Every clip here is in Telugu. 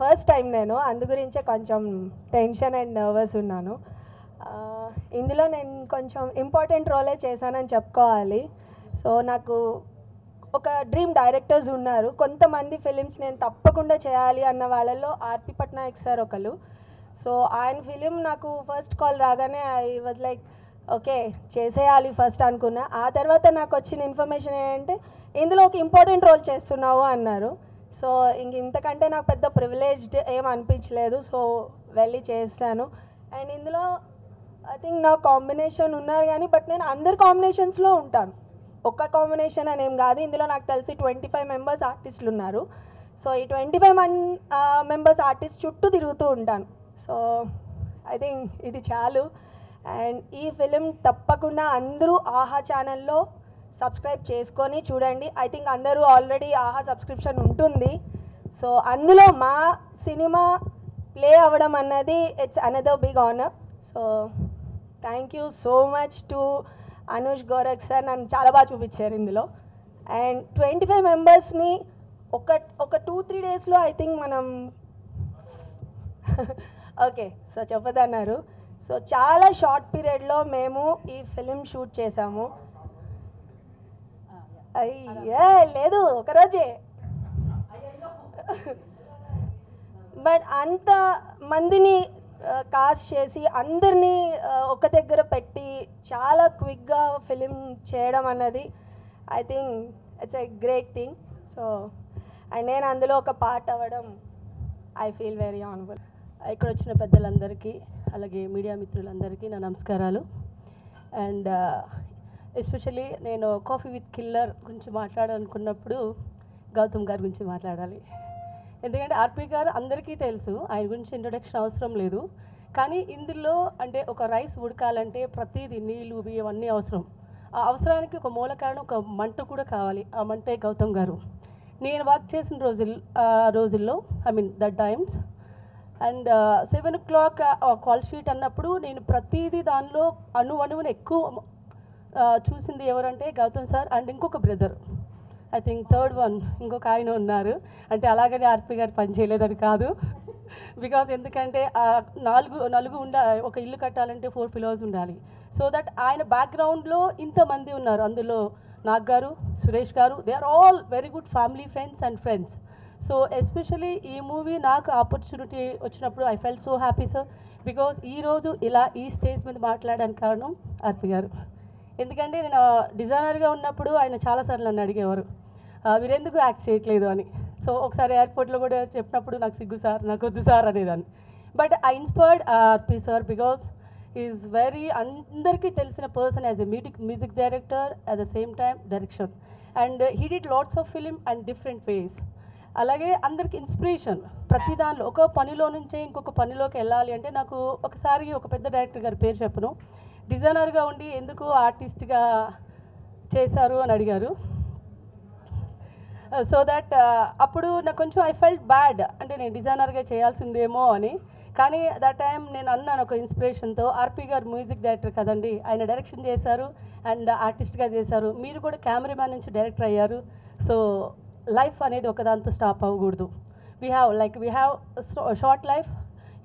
ఫస్ట్ టైం నేను అందు గురించే కొంచెం టెన్షన్ అండ్ నర్వస్ ఉన్నాను. ఇందులో నేను కొంచెం ఇంపార్టెంట్ రోలే చేశానని చెప్పుకోవాలి. సో నాకు ఒక డ్రీమ్ డైరెక్టర్స్ ఉన్నారు, కొంతమంది ఫిలిమ్స్ నేను తప్పకుండా చేయాలి అన్న వాళ్ళల్లో ఆర్పి పట్నాయక్ సార్ ఒకరు. సో ఆయన ఫిలిం నాకు ఫస్ట్ కాల్ రాగానే ఐ వాజ్ లైక్ ఓకే చేసేయాలి ఫస్ట్ అనుకున్నా. ఆ తర్వాత నాకు వచ్చిన ఇన్ఫర్మేషన్ ఏంటంటే ఇందులో ఒక ఇంపార్టెంట్ రోల్ చేస్తున్నావు అన్నారు. సో ఇంతకంటే నాకు పెద్ద ప్రివిలేజ్డ్ ఏం అనిపించలేదు. సో వెళ్ళి చేస్తాను. అండ్ ఇందులో ఐ థింక్ నా కాంబినేషన్ ఉన్నారు కానీ బట్ నేను అందరు కాంబినేషన్స్లో ఉంటాను, ఒక్క కాంబినేషన్ అని ఏం కాదు. ఇందులో నాకు తెలిసి 25 మెంబర్స్ ఆర్టిస్టులు ఉన్నారు. సో ఈ 25 మెంబర్స్ ఆర్టిస్ట్ చుట్టూ తిరుగుతూ ఉంటాను. సో ఐ థింక్ ఇది చాలు. అండ్ ఈ ఫిలిం తప్పకుండా అందరూ ఆహా ఛానల్లో సబ్స్క్రైబ్ చేసుకొని చూడండి. ఐ థింక్ అందరూ ఆల్రెడీ ఆహా సబ్స్క్రిప్షన్ ఉంటుంది. సో అందులో మా సినిమా ప్లే అవ్వడం అన్నది it's another big honour. So thank you so much to Anush Gorakh sir, నన్ను చాలా బాగా చూపించారు ఇందులో. అండ్ 25 మెంబర్స్ని ఒక 2-3 డేస్లో ఐ థింక్ మనం ఓకే సో చెప్పదన్నారు. సో చాలా షార్ట్ పీరియడ్లో మేము ఈ ఫిలిం షూట్ చేసాము. అయ్యే లేదు ఒకరోజే, బట్ అంత మందిని కాస్ట్ చేసి అందరినీ ఒక దగ్గర పెట్టి చాలా క్విక్గా ఫిలిం చేయడం అన్నది I think it's a great thing. So and నేను అందులో ఒక పార్ట్ అవ్వడం ఐ ఫీల్ వెరీ ఆనరబుల్. ఇక్కడ వచ్చిన పెద్దలందరికీ అలాగే మీడియా మిత్రులందరికీ నా నమస్కారాలు. అండ్ ఎస్పెషల్లీ నేను కాఫీ విత్ కిల్లర్ గురించి మాట్లాడాలనుకున్నప్పుడు గౌతమ్ గారి గురించి మాట్లాడాలి. ఎందుకంటే ఆర్పి గారు అందరికీ తెలుసు, ఆయన గురించి ఇంట్రొడక్షన్ అవసరం లేదు. కానీ ఇందులో అంటే ఒక రైస్ ఉడకాలంటే ప్రతిదీ నీళ్ళు బియ్యం అన్నీ అవసరం. ఆ అవసరానికి ఒక మూల కారణం ఒక మంట కూడా కావాలి. ఆ మంటే గౌతమ్ గారు. నేను వర్క్ చేసిన రోజుల్లో I mean the times and 7 o'clock call sheet అన్నప్పుడు నేను ప్రతిదీ దానిలో అణువుని ఎక్కువ చూసింది ఎవరంటే గౌతమ్ సార్ అండ్ ఇంకొక brother, I think third one ఇంకొక ఆయన ఉన్నారు. అంటే అలాగనే ఆర్పి గారు పని చేయలేదని కాదు, బికాజ్ ఎందుకంటే నలుగు ఒక ఇల్లు కట్టాలంటే 4 పిల్లర్స్ ఉండాలి. సో దట్ ఆయన బ్యాక్గ్రౌండ్లో ఇంతమంది ఉన్నారు. అందులో నాగ్ గారు, సురేష్ గారు, they are all very good family friends and friends. So especially ఈ మూవీ నాకు ఆపర్చునిటీ వచ్చినప్పుడు I felt so happy sir, because ఈరోజు ఇలా ఈ స్టేజ్ మీద మాట్లాడడానికి కారణం ఆర్పి గారు. ఎందుకంటే నేను డిజైనర్గా ఉన్నప్పుడు ఆయన చాలాసార్లు నన్ను అడిగేవారు మీరెందుకు యాక్ట్ చేయట్లేదు అని. సో ఒకసారి ఎయిర్పోర్ట్లో కూడా చెప్పినప్పుడు నాకు సిగ్గు సార్, నాకు వద్దు సార్ అనేదాన్ని. But I inspired RP sir because is very అందరికీ తెలిసిన person as a music director at the same time direction. And he did lots of film and different ways. అలాగే అందరికి ఇన్స్పిరేషన్. ప్రతి దానిలో ఒక పనిలో నుంచే ఇంకొక పనిలోకి వెళ్ళాలి అంటే నాకు ఒకసారి ఒక పెద్ద డైరెక్టర్ గారి పేరు చెప్పను, డిజైనర్గా ఉండి ఎందుకు ఆర్టిస్ట్గా చేశారు అని అడిగారు. సో దట్ అప్పుడు నాకు కొంచెం ఐ ఫెల్ట్ బ్యాడ్, అంటే నేను డిజైనర్గా చేయాల్సిందేమో అని. కానీ దట్ టైం నేను అన్నాను ఒక ఇన్స్పిరేషన్తో, ఆర్పి గారు మ్యూజిక్ డైరెక్టర్ కదండి, ఆయన డైరెక్షన్ చేశారు అండ్ ఆర్టిస్ట్గా చేశారు, మీరు కూడా కెమెరామ్యాన్ నుంచి డైరెక్టర్ అయ్యారు. సో లైఫ్ అనేది ఒకదాంతో స్టాప్ అవ్వకూడదు. We have short life,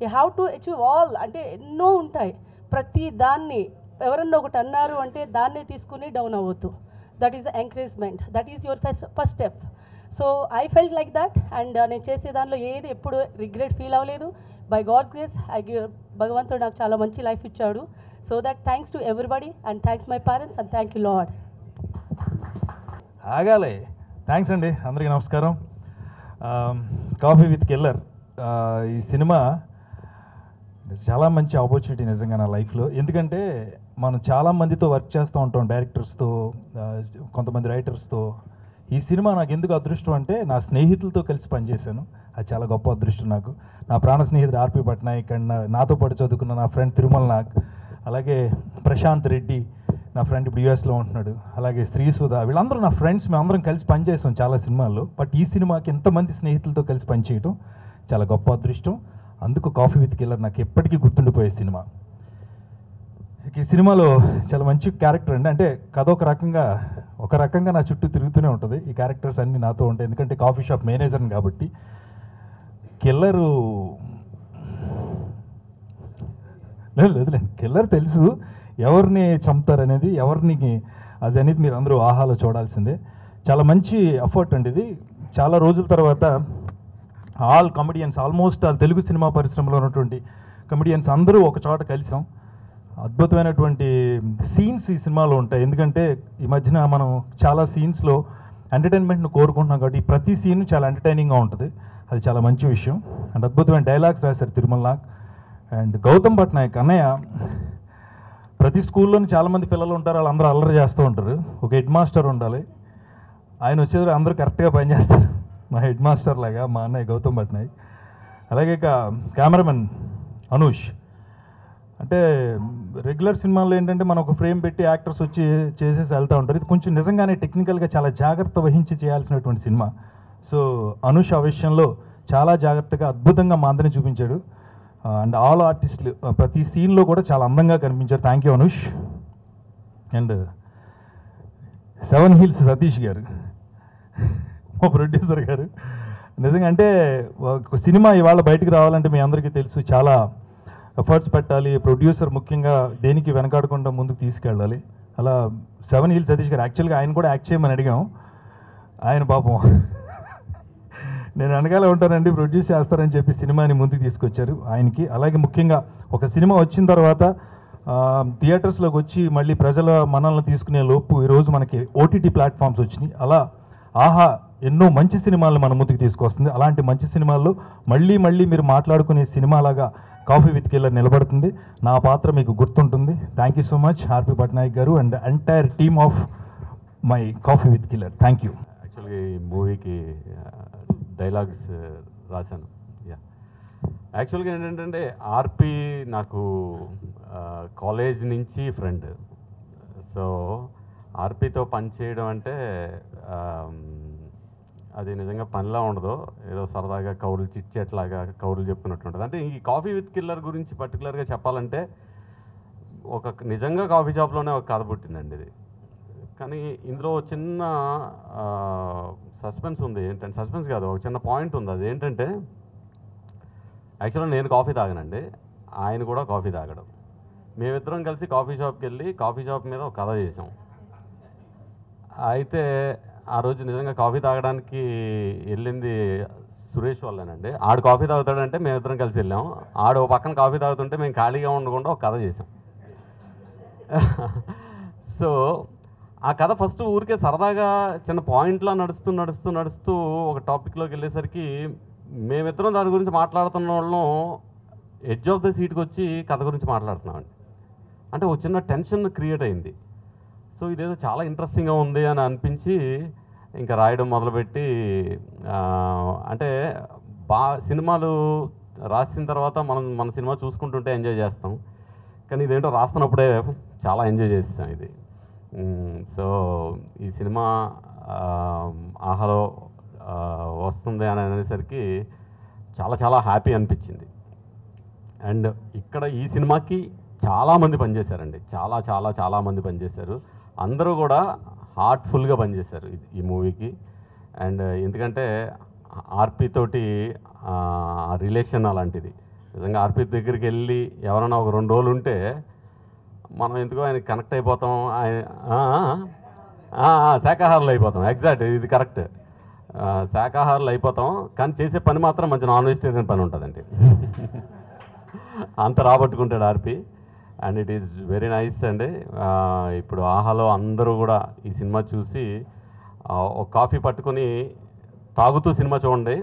you have to achieve all. అంటే ఎన్నో ఉంటాయి, ప్రతి దాన్ని ఎవరన్నా ఒకటి అన్నారు అంటే దాన్నే తీసుకుని డౌన్ అవ్వద్దు. That is the encouragement, that is your first step. So I felt like that. And నేను చేసే దానిలో ఏది ఎప్పుడు రిగ్రెట్ ఫీల్ అవ్వలేదు. బై గాడ్స్ గ్రేస్ భగవంతుడు నాకు చాలా మంచి లైఫ్ ఇచ్చాడు. So that thanks to everybody and thanks my parents and thank you Lord. ఆగాలే. థ్యాంక్స్ అండి, అందరికీ నమస్కారం. కాఫీ విత్ కిల్లర్ ఈ సినిమా చాలా మంచి ఆపర్చునిటీ నిజంగా నా లైఫ్లో. ఎందుకంటే మనం చాలామందితో వర్క్ చేస్తూ ఉంటాం, డైరెక్టర్స్తో, కొంతమంది రైటర్స్తో. ఈ సినిమా నాకు ఎందుకు అదృష్టం అంటే నా స్నేహితులతో కలిసి పనిచేశాను, అది చాలా గొప్ప అదృష్టం నాకు. నా ప్రాణ స్నేహితుడు ఆర్పి పట్నాయక్ అండ్ నాతో పాటు చదువుకున్న నా ఫ్రెండ్ తిరుమల నాగ్, అలాగే ప్రశాంత్ రెడ్డి నా ఫ్రెండ్ ఇప్పుడు యూఎస్లో ఉంటున్నాడు, అలాగే శ్రీసుధ, వీళ్ళందరూ నా ఫ్రెండ్స్. మేమందరం కలిసి పనిచేస్తాం చాలా సినిమాల్లో. బట్ ఈ సినిమాకి ఎంతమంది స్నేహితులతో కలిసి పనిచేయటం చాలా గొప్ప అదృష్టం. అందుకు కాఫీ విత్ కిల్లర్ నాకు ఎప్పటికీ గుర్తుండిపోయే సినిమా. ఈ సినిమాలో చాలా మంచి క్యారెక్టర్ అండి. అంటే కథ ఒక రకంగా నా చుట్టూ తిరుగుతూనే ఉంటుంది. ఈ క్యారెక్టర్స్ అన్నీ నాతో ఉంటాయి, ఎందుకంటే కాఫీ షాప్ మేనేజర్ని కాబట్టి. కిల్లరు లేదులేండి, కిల్లర్ తెలుసు, ఎవరిని చంపుతారనేది, ఎవరిని అది అనేది మీరు అందరూ ఆహాలో చూడాల్సిందే. చాలా మంచి ఎఫర్ట్ అండి ఇది. చాలా రోజుల తర్వాత all comedians, almost all Telugu cinema పరిశ్రమలో ఉన్నటువంటి కమెడియన్స్ అందరూ ఒక చోట కలిసాం. అద్భుతమైనటువంటి సీన్స్ ఈ సినిమాలో ఉంటాయి. ఎందుకంటే ఈ మధ్యన మనం చాలా సీన్స్లో ఎంటర్టైన్మెంట్ను కోరుకుంటున్నాం కాబట్టి ప్రతి సీన్ చాలా ఎంటర్టైనింగ్గా ఉంటుంది. అది చాలా మంచి విషయం. అండ్ అద్భుతమైన డైలాగ్స్ రాశారు తిరుమల నాగ్ అండ్ గౌతమ్ పట్నాయక్ అన్నయ్య. ప్రతి స్కూల్లోని చాలామంది పిల్లలు ఉంటారు, వాళ్ళందరూ అల్లరి చేస్తూ ఉంటారు. ఒక హెడ్ మాస్టర్ ఉండాలి, ఆయన వచ్చేది అందరూ కరెక్ట్గా పనిచేస్తారు. మా హెడ్ మాస్టర్ లాగా మా అన్నయ్య గౌతమ్ పట్నాయక్. అలాగే ఇక కెమెరామెన్ అనూష్. అంటే రెగ్యులర్ సినిమాల్లో ఏంటంటే మనం ఒక ఫ్రేమ్ పెట్టి యాక్టర్స్ వచ్చి చేసేసి వెళ్తూ ఉంటారు. ఇది కొంచెం నిజంగానే టెక్నికల్గా చాలా జాగ్రత్త వహించి చేయాల్సినటువంటి సినిమా. సో అనూష్ ఆ విషయంలో చాలా జాగ్రత్తగా అద్భుతంగా మా అందరిని చూపించాడు. అండ్ ఆల్ ఆర్టిస్టులు ప్రతి సీన్లో కూడా చాలా అందంగా కనిపించారు. Thank you Anush. And 7 Hills Satish గారు, మా ప్రొడ్యూసర్ గారు. నిజంగా అంటే ఒక సినిమా ఇవాళ బయటికి రావాలంటే మీ అందరికీ తెలుసు చాలా ఎఫర్ట్స్ పెట్టాలి. ప్రొడ్యూసర్ ముఖ్యంగా దేనికి వెనకాడకుండా ముందుకు తీసుకెళ్ళాలి. అలా 7 Hills సతీష్ గారు యాక్చువల్గా ఆయన కూడా యాక్ట్ చేయమని అడిగాం. ఆయన పాపం నేను వెనకాల ఉంటానండి, ప్రొడ్యూస్ చేస్తారని చెప్పి సినిమాని ముందుకు తీసుకొచ్చారు ఆయనకి. అలాగే ముఖ్యంగా ఒక సినిమా వచ్చిన తర్వాత థియేటర్స్లోకి వచ్చి మళ్ళీ ప్రజల మనల్ని తీసుకునే లోపు ఈరోజు మనకి ఓటీటీ ప్లాట్ఫామ్స్ వచ్చినాయి. అలా ఆహా ఎన్నో మంచి సినిమాలను మన ముందుకు తీసుకొస్తుంది. అలాంటి మంచి సినిమాల్లో మళ్ళీ మీరు మాట్లాడుకునే సినిమాలాగా కాఫీ విత్ కిల్లర్ నిలబడుతుంది. నా పాత్ర మీకు గుర్తుంటుంది. థ్యాంక్ యూ సో మచ్ ఆర్పి పట్నాయక్ గారు and entire team of my coffee with killer. Thank you. యాక్చువల్గా ఈ మూవీకి డైలాగ్స్ రాశాను. యాక్చువల్గా ఏంటంటే ఆర్పి నాకు కాలేజ్ నుంచి ఫ్రెండ్. సో ఆర్పితో పనిచేయడం అంటే అది నిజంగా పనిలా ఉండదు, ఏదో సరదాగా కౌరులు చిట్చేట్లాగా కౌరులు చెప్పుకున్నట్టు ఉంటుంది. అంటే ఈ కాఫీ విత్ కిల్లర్ గురించి పర్టికులర్గా చెప్పాలంటే ఒక నిజంగా కాఫీ షాప్లోనే ఒక కథ పుట్టిందండి ఇది. కానీ ఇందులో చిన్న సస్పెన్స్ ఉంది. ఏంటంటే సస్పెన్స్ కాదు, ఒక చిన్న పాయింట్ ఉంది. అది ఏంటంటే యాక్చువల్గా నేను కాఫీ తాగనండి, ఆయన కూడా కాఫీ తాగడం. మేమిద్దరం కలిసి కాఫీ షాప్కి వెళ్ళి కాఫీ షాప్ మీద ఒక కథ చేసాం. అయితే ఆ రోజు నిజంగా కాఫీ తాగడానికి వెళ్ళింది సురేష్ వాళ్ళేనండి. ఆడు కాఫీ తాగుతాడంటే మేమిద్దరం కలిసి వెళ్ళాం. ఆడు ఒక పక్కన కాఫీ తాగుతుంటే మేము ఖాళీగా ఉండకుండా ఒక కథ చేసాం. సో ఆ కథ ఫస్ట్ ఊరికే సరదాగా చిన్న పాయింట్లా నడుస్తూ ఒక టాపిక్లోకి వెళ్ళేసరికి మేమిద్దరం దాని గురించి మాట్లాడుతున్న వాళ్ళం ఎడ్జ్ ఆఫ్ ద సీట్కి వచ్చి కథ గురించి మాట్లాడుతున్నామండి. అంటే ఒక చిన్న టెన్షన్ క్రియేట్ అయింది. సో ఇదేదో చాలా ఇంట్రెస్టింగ్గా ఉంది అని అనిపించి ఇంకా రాయడం మొదలుపెట్టి, అంటే సినిమాలు రాసిన తర్వాత మన సినిమా చూసుకుంటుంటే ఎంజాయ్ చేస్తాం, కానీ ఇదేంటో రాస్తున్నప్పుడే చాలా ఎంజాయ్ చేస్తాం ఇది. సో ఈ సినిమా ఆహాలో వస్తుంది అని అనేసరికి చాలా హ్యాపీ అనిపించింది. అండ్ ఇక్కడ ఈ సినిమాకి చాలామంది పనిచేశారండి, చాలామంది పనిచేశారు. అందరూ కూడా హార్ట్ఫుల్గా పనిచేశారు ఈ మూవీకి. అండ్ ఎందుకంటే ఆర్పి తోటి రిలేషన్ అలాంటిది. నిజంగా ఆర్పి దగ్గరికి వెళ్ళి ఎవరైనా ఒక 2 రోజులు ఉంటే మనం ఎందుకో ఆయన కనెక్ట్ అయిపోతాం. శాకాహారులు అయిపోతాం. ఎగ్జాక్ట్, ఇది కరెక్ట్. శాకాహారులు అయిపోతాం, కానీ చేసే పని మాత్రం మంచి నాన్ వెజిటేరియన్ పని ఉంటుందండి. అంత రాబట్టుకుంటాడు RP. And it is very nice అండి. ఇప్పుడు ఆహాలో అందరూ కూడా ఈ సినిమా చూసి ఒక కాఫీ పట్టుకొని తాగుతూ సినిమా చూడండి.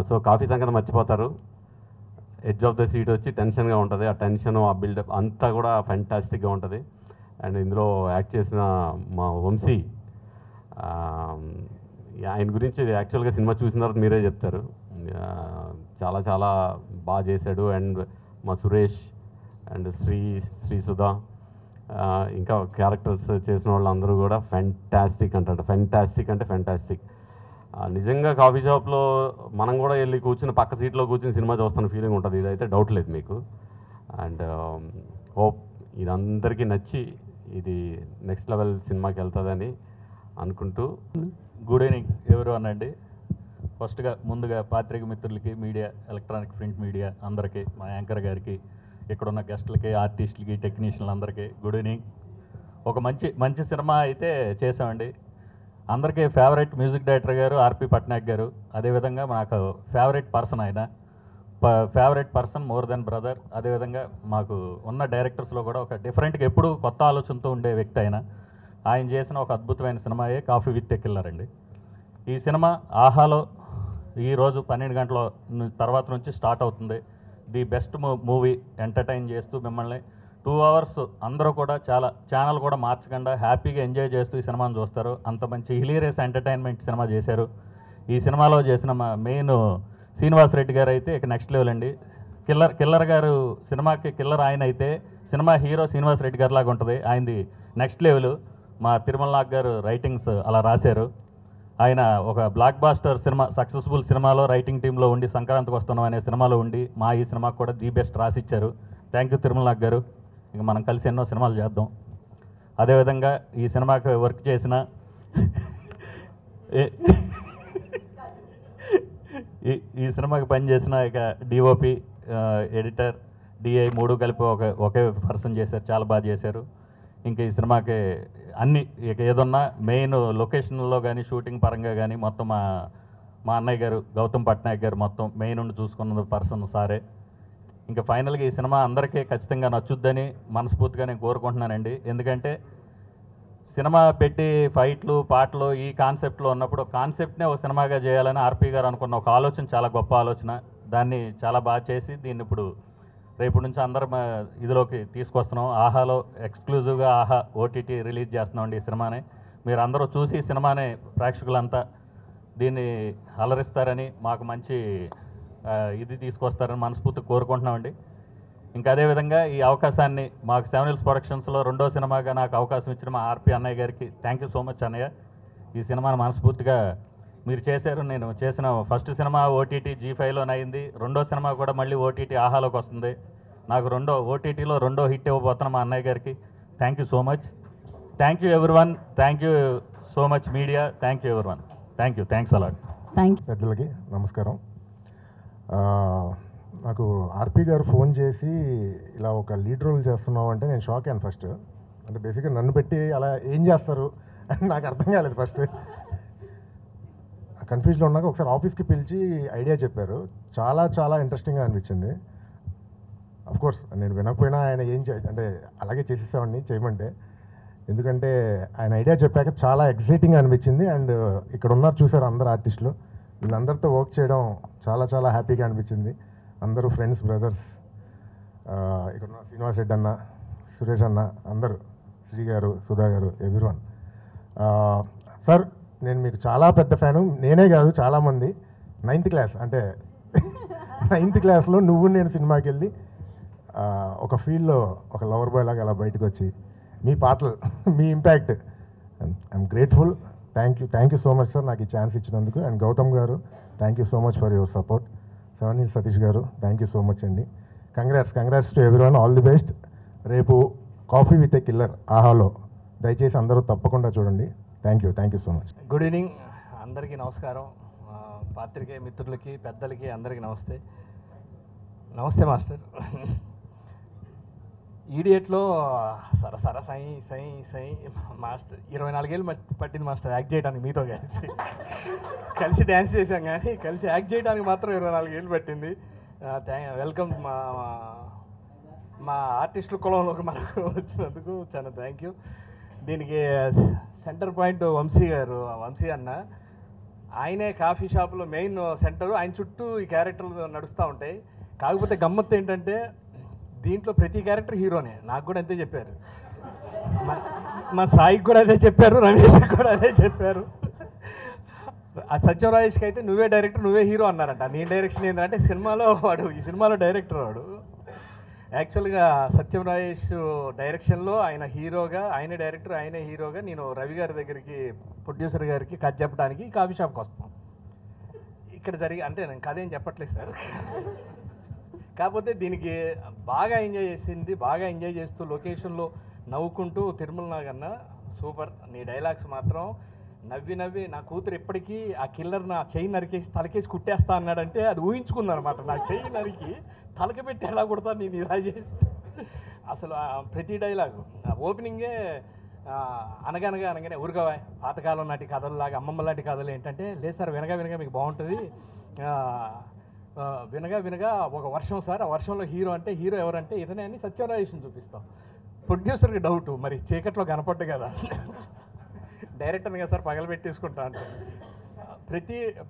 సో కాఫీ సంగతి మర్చిపోతారు. ఎడ్జ్ ఆఫ్ ద సీట్ వచ్చి టెన్షన్గా ఉంటుంది. ఆ టెన్షన్, ఆ బిల్డప్ అంతా కూడా ఫ్యాంటాస్టిక్గా ఉంటుంది. అండ్ ఇందులో యాక్ట్ చేసిన మా వంశీ, ఆయన గురించి యాక్చువల్గా సినిమా చూసిన తర్వాత మీరే చెప్తారు. చాలా బాగా చేశాడు. అండ్ మా సురేష్ అండ్ శ్రీ సుధా, ఇంకా క్యారెక్టర్స్ చేసిన వాళ్ళందరూ కూడా ఫ్యాంటాస్టిక్ అంటారు. ఫ్యాంటాస్టిక్ అంటే ఫ్యాంటాస్టిక్. నిజంగా కాఫీ షాప్లో మనం కూడా వెళ్ళి కూర్చుని పక్క సీట్లో కూర్చుని సినిమా చూస్తున్న ఫీలింగ్ ఉంటుంది. ఇదైతే డౌట్ లేదు మీకు. అండ్ హోప్ ఇది అందరికీ నచ్చి ఇది నెక్స్ట్ లెవెల్ సినిమాకి వెళ్తుందని అనుకుంటూ. గుడ్ ఈవినింగ్ ఎవరు అనండి. ముందుగా పాత్రిక మిత్రులకి, మీడియా, ఎలక్ట్రానిక్ ప్రింట్ మీడియా అందరికీ, మా యాంకర్ గారికి, ఇక్కడున్న గెస్టులకి, ఆర్టిస్టులకి, టెక్నీషియన్లు అందరికీ గుడ్ ఈవినింగ్. ఒక మంచి సినిమా అయితే చేసామండి. అందరికీ ఫేవరెట్ మ్యూజిక్ డైరెక్టర్ గారు ఆర్పి పట్నాయక్ గారు, అదేవిధంగా నాకు ఫేవరెట్ పర్సన్ ఆయన, favourite person more than brother. అదేవిధంగా మాకు ఉన్న డైరెక్టర్స్లో కూడా ఒక డిఫరెంట్గా ఎప్పుడు కొత్త ఆలోచనతో ఉండే వ్యక్తి ఆయన చేసిన ఒక అద్భుతమైన సినిమాయే కాఫీ విత్ ఎ కిల్లర్ అండి. ఈ సినిమా ఆహాలో ఈరోజు 12 గంటల తర్వాత నుంచి స్టార్ట్ అవుతుంది. ది బెస్ట్ మూవీ, ఎంటర్టైన్ చేస్తూ మిమ్మల్ని 2 అవర్స్ అందరూ కూడా చాలా ఛానల్ కూడా మార్చకుండా హ్యాపీగా ఎంజాయ్ చేస్తూ ఈ సినిమాను చూస్తారు. అంత మంచి హిలీరియస్ ఎంటర్టైన్మెంట్ సినిమా చేశారు. ఈ సినిమాలో చేసిన మా మెయిన్ శ్రీనివాస్ రెడ్డి గారు అయితే ఇక నెక్స్ట్ లెవెల్ అండి. కిల్లర్ గారు సినిమాకి కిల్లర్ ఆయన అయితే సినిమా హీరో శ్రీనివాస్ రెడ్డి గారు లాగా ఉంటుంది. ఆయనది నెక్స్ట్ లెవెల్. మా తిరుమల నాగ్ గారు రైటింగ్స్ అలా రాశారు. ఆయన ఒక బ్లాక్ బాస్టర్ సినిమా, సక్సెస్ఫుల్ సినిమాలో రైటింగ్ టీంలో ఉండి సంక్రాంతికి వస్తున్నాం అనే సినిమాలో ఉండి మా ఈ సినిమాకి కూడా ది బెస్ట్ రాసిచ్చారు. థ్యాంక్ యూ తిరుమల నాగ్ గారు. ఇంక మనం కలిసి ఎన్నో సినిమాలు చేద్దాం. అదేవిధంగా ఈ సినిమాకి వర్క్ చేసిన ఈ సినిమాకి పనిచేసిన ఇక డిఓపి, ఎడిటర్, డిఐ 3 కలిపి ఒకే పర్సన్ చేశారు. చాలా బాగా చేశారు. ఇంకా ఈ సినిమాకి అన్ని ఇక ఏదన్నా మెయిన్ లొకేషన్లో కానీ షూటింగ్ పరంగా కానీ మొత్తం మా అన్నయ్య గారు గౌతమ్ పట్నాయక్ గారు మొత్తం మెయిన్ ఉండి చూసుకున్న పర్సన్ సారే. ఇంకా ఫైనల్గా ఈ సినిమా అందరికీ ఖచ్చితంగా నచ్చుద్దని మనస్ఫూర్తిగా నేను కోరుకుంటున్నానండి. ఎందుకంటే సినిమా పెట్టి ఫైట్లు, పాటలు ఈ కాన్సెప్ట్లో ఉన్నప్పుడు కాన్సెప్ట్నే ఒక సినిమాగా చేయాలని ఆర్పి గారు అనుకున్న ఒక ఆలోచన చాలా గొప్ప ఆలోచన. దాన్ని చాలా బాగా చేసి దీన్ని ఇప్పుడు రేపు నుంచి అందరం ఇదిలోకి తీసుకొస్తున్నాం. ఆహాలో ఎక్స్క్లూజివ్గా ఆహా ఓటీటీ రిలీజ్ చేస్తున్నామండి ఈ సినిమాని. మీరు అందరూ చూసి సినిమాని ప్రేక్షకులంతా దీన్ని అలరిస్తారని, మాకు మంచి ఇది తీసుకొస్తారని మనస్ఫూర్తిగా కోరుకుంటున్నామండి. ఇంకా అదేవిధంగా ఈ అవకాశాన్ని మాకు 7 Hills ప్రొడక్షన్స్లో 2వ సినిమాగా నాకు అవకాశం ఇచ్చిన మా ఆర్పి అన్నయ్య గారికి థ్యాంక్ యూ సో మచ్ అన్నయ్య. ఈ సినిమాని మనస్ఫూర్తిగా మీరు చేశారు. నేను చేసిన ఫస్ట్ సినిమా ఓటీటీ G5లోనే అయింది. 2వ సినిమా కూడా మళ్ళీ ఓటీటీ ఆహాలోకి వస్తుంది. నాకు ఓటీటీలో 2వ హిట్ ఇవ్వబోతున్నా మా అన్నయ్య గారికి. Thank you so much. Thank you everyone. Thank you so much media. Thank you everyone. Thank you. Thanks a lot. పెద్దలకి నమస్కారం. నాకు ఆర్పి గారు ఫోన్ చేసి ఇలా ఒక లీడ్ రోల్ చేస్తున్నావు అంటే నేను షాక్ అయ్యాను ఫస్ట్. అంటే బేసిక్గా నన్ను పెట్టి అలా ఏం చేస్తారు అని నాకు అర్థం కాలేదు ఫస్ట్. కన్ఫ్యూజ్లో ఉన్నాక ఒకసారి ఆఫీస్కి పిలిచి ఐడియా చెప్పారు. చాలా చాలా ఇంట్రెస్టింగ్గా అనిపించింది. కోర్స్ నేను వినకపోయినా ఆయన అంటే అలాగే చేసేసామండి చేయమంటే. ఎందుకంటే ఆయన ఐడియా చెప్పాక చాలా ఎక్సైటింగ్గా అనిపించింది. అండ్ ఇక్కడ ఉన్నారు చూసారు అందరు ఆర్టిస్టులు, వీళ్ళందరితో వర్క్ చేయడం చాలా చాలా హ్యాపీగా అనిపించింది. అందరూ ఫ్రెండ్స్, బ్రదర్స్. ఇక్కడ ఉన్న శ్రీనివాస్ రెడ్డి అన్న, సురేష్ అన్న, అందరూ, శ్రీ గారు, సుధా గారు, ఎవ్రీవన్. సార్ నేను మీకు చాలా పెద్ద ఫ్యాను. నేనే కాదు చాలామంది. 9th క్లాస్ అంటే 9th క్లాస్లో నువ్వు నేను సినిమాకి వెళ్ళి ఒక ఫీల్డ్లో ఒక లవర్ బాయ్ లాగా అలా బయటకు వచ్చి మీ పాటలు, మీ impact, I'm grateful. Thank you so much sir నాకు ఈ ఛాన్స్ ఇచ్చినందుకు. అండ్ గౌతమ్ గారు thank you so much for your support. 7 Hills Satish గారు థ్యాంక్ యూ సో మచ్ అండి. Congrats to everyone. All the best. రేపు కాఫీ విత్ ఎ కిల్లర్ ఆహాలో దయచేసి అందరూ తప్పకుండా చూడండి. Thank you so much. Good evening అందరికీ నమస్కారం. పాత్రికేయ మిత్రులకి, పెద్దలకి అందరికీ నమస్తే మాస్టర్. ఈడియట్లో సరసర సై మాస్టర్ 24 ఏళ్ళు పట్టింది మాస్టర్ యాక్ట్ చేయడానికి. మీతో కలిసి డ్యాన్స్ చేశాం కానీ కలిసి యాక్ట్ చేయడానికి మాత్రం 24 ఏళ్ళు పట్టింది. వెల్కమ్ మా ఆర్టిస్టుల కులంలోకి మనకు వచ్చినందుకు చాలా థ్యాంక్ యూ. దీనికి సెంటర్ పాయింట్ వంశీ అన్న. ఆయనే కాఫీ షాపులో మెయిన్ సెంటరు. ఆయన చుట్టూ ఈ క్యారెక్టర్లు నడుస్తూ ఉంటాయి. కాకపోతే గమ్మత్తు ఏంటంటే దీంట్లో ప్రతి క్యారెక్టర్ హీరోనే. నాకు కూడా అంతే చెప్పారు. మా సాయికి కూడా అదే చెప్పారు, రమేష్కి కూడా అదే చెప్పారు. ఆ సత్యం రాజేష్కి అయితే నువ్వే డైరెక్టర్, నువ్వే హీరో అన్నారంట. నీ డైరెక్షన్ ఏంటంటే సినిమాలో ఈ సినిమాలో డైరెక్టర్ వాడు. యాక్చువల్గా సత్యం రాజేష్ డైరెక్షన్లో ఆయన హీరోగా, ఆయనే డైరెక్టర్, ఆయనే హీరోగా. నేను రవి గారి దగ్గరికి, ప్రొడ్యూసర్ గారికి కథ చెప్పడానికి కాఫీ షాప్కి వస్తాం. ఇక్కడ అంటే నేను కథ ఏం చెప్పట్లేదు సార్. కాకపోతే దీనికి బాగా ఎంజాయ్ చేస్తూ లొకేషన్లో నవ్వుకుంటూ తిరుమల నాగన్న సూపర్. నీ డైలాగ్స్ మాత్రం నవ్వి నవ్వి నా కూతురు ఇప్పటికీ ఆ కిల్లర్ నా చెయ్యి నరికేసి తలకేసి కుట్టేస్తా అన్నాడంటే అది ఊహించుకుందనమాట. నా చెయ్యి నరికి తలకి పెట్టి ఎలా కొడతాను నేను ఇలా చేస్తే. అసలు ప్రతి డైలాగు ఓపెనింగే అనగనగా అనగానే ఊరుగవా పాతకాలం నాటి కథల్లాగా అమ్మమ్మ లాంటి కథలు ఏంటంటే లేదు సార్ వినగా వినగా మీకు బాగుంటుంది, వినగా వినగా ఒక వర్షం సార్, ఆ వర్షంలో హీరో అంటే హీరో ఎవరంటే ఇతనే అని సత్యనారాయణ చూపిస్తాం. ప్రొడ్యూసర్కి డౌటు మరి చీకట్లో కనపడ్డు కదా, డైరెక్టర్ని కదా సార్ పగలబెట్టేసుకుంటా అంటే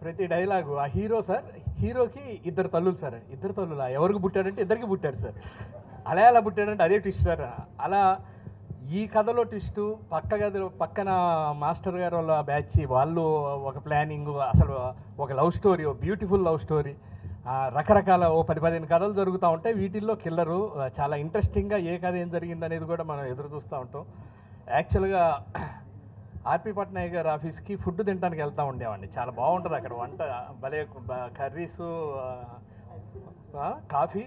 ప్రతి డైలాగు ఆ హీరో సార్, హీరోకి ఇద్దరు తల్లులు సార్, ఇద్దరు తల్లులా ఎవరికి పుట్టాడంటే ఇద్దరికి పుట్టాడు సార్, అలా పుట్టాడంటే అదే ట్విస్ట్ సార్. అలా ఈ కథలో ట్విస్టు పక్కన మాస్టర్ గారు వాళ్ళ బ్యాచ్ వాళ్ళు ఒక ప్లానింగ్, అసలు ఒక love story, beautiful love story, రకరకాల 10-15 కథలు జరుగుతూ ఉంటాయి. వీటిల్లో కిల్లరు చాలా ఇంట్రెస్టింగ్గా ఏ కథ ఏం జరిగింది అనేది కూడా మనం ఎదురు చూస్తూ ఉంటాం. యాక్చువల్గా ఆర్పి పట్నాయక్ గారి ఆఫీస్కి ఫుడ్ తినడానికి వెళ్తూ ఉండేవాడిని. చాలా బాగుంటుంది అక్కడ వంట, భలే curries, coffee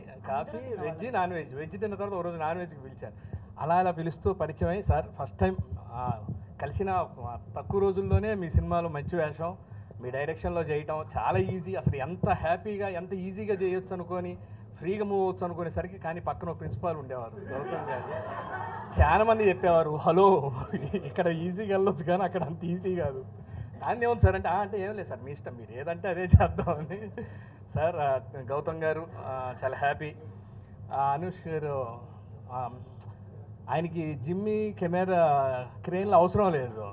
veg non veg తిన్న తర్వాత ఒక రోజు నాన్ వెజ్కి పిలిచారు. అలా పిలుస్తూ పరిచయం అయ్యి సార్ ఫస్ట్ టైం కలిసిన తక్కువ రోజుల్లోనే మీ సినిమాలో మంచి వేషం, మీ డైరెక్షన్లో చేయటం చాలా ఈజీ, అసలు ఎంత హ్యాపీగా ఎంత ఈజీగా చేయొచ్చు అనుకొని ఫ్రీగా మూవ్ అవచ్చు అనుకునేసరికి, కానీ పక్కన ప్రిన్సిపాల్ ఉండేవారు గౌతమ్ గారు, చాలా మంది చెప్పేవారు హలో ఇక్కడ ఈజీగా వెళ్ళొచ్చు కానీ అక్కడ అంత ఈజీ కాదు. దాన్ని ఏముంది సార్ అంటే ఏం లేదు సార్ మీ ఇష్టం, మీరు ఏదంటే అదే చేద్దామని. సార్ గౌతమ్ గారు చాలా హ్యాపీ. అనుష్ గారు ఆయనకి జిమ్మి కెమెరా క్రెయిన్లో అవసరం లేదు,